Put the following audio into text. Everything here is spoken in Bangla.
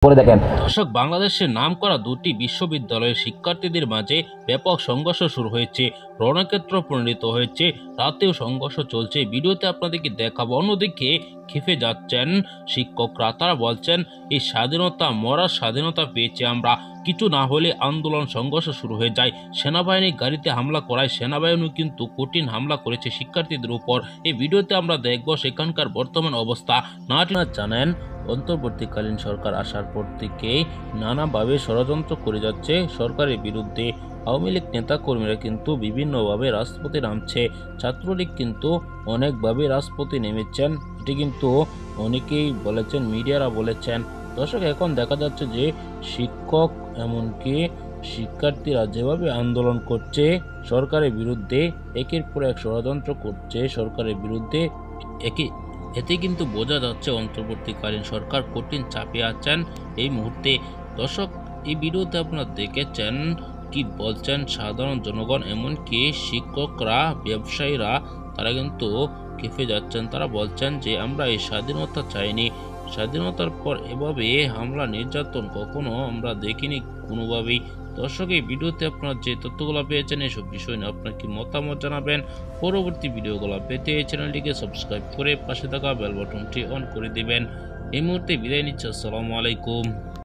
করে দেখেন। দর্শক, বাংলাদেশের নামকরা দুটি বিশ্ববিদ্যালয়ের শিক্ষার্থীদের মাঝে ব্যাপক সংঘর্ষ শুরু হয়েছে, রণক্ষেত্র পরিণত হয়েছে, রাতেও সংঘর্ষ চলছে। ভিডিওতে আপনাদেরকে দেখাবো। অন্যদিকে খেপে যাচ্ছেন শিক্ষকরা। তারা বলছেন, এই স্বাধীনতা, মরার স্বাধীনতা পেয়েছি আমরা, কিছু না হলে আন্দোলন সংঘর্ষ শুরু হয়ে যায়। সেনাবাহিনী গাড়িতে হামলা করায় সেনাবাহিনী কিন্তু কঠিন হামলা করেছে শিক্ষার্থীদের উপর। এই ভিডিওতে আমরা দেখব সেখানকার বর্তমান অবস্থা। না জানেন, অন্তর্বর্তীকালীন সরকার আসার পর থেকেই নানাভাবে ষড়যন্ত্র করে যাচ্ছে সরকারের বিরুদ্ধে। আওয়ামী লীগ নেতাকর্মীরা কিন্তু বিভিন্নভাবে রাজপথে নামছে, ছাত্রলীগ কিন্তু অনেকভাবে রাজপথে নেমেছেন, এটি কিন্তু অনেকেই বলেছেন, মিডিয়ারা বলেছেন। দর্শক, এখন দেখা যাচ্ছে যে শিক্ষক এমনকি শিক্ষার্থীরা যেভাবে আন্দোলন করছে সরকারের বিরুদ্ধে, একের পর এক ষড়যন্ত্র করছে সরকারের বিরুদ্ধে, এতে কিন্তু বোঝা যাচ্ছে অন্তর্বর্তীকালীন সরকার কঠিন চাপে আছেন এই মুহূর্তে। দর্শক, এই ভিডিওতে আপনারা দেখেছেন কি বলছেন সাধারণ জনগণ, এমনকি শিক্ষকরা, ব্যবসায়ীরা, তারা কিন্তু খেপে যাচ্ছেন। তারা বলছেন যে আমরা এই স্বাধীনতা চাইনি, স্বাধীনতার পর এভাবে হামলা নির্যাতন কখনো আমরা দেখিনি কোনোভাবেই। দর্শক, এই ভিডিওতে আপনারা যে তথ্যগুলো পেয়েছেন এসব বিষয় নিয়ে আপনার কি মতামত জানাবেন। পরবর্তী ভিডিওগুলো পেতে এই চ্যানেলটিকে সাবস্ক্রাইব করে পাশে থাকা বেল বাটনটি অন করে দিবেন। এই মুহূর্তে বিদায় নিচ্ছি। আসসালামু আলাইকুম।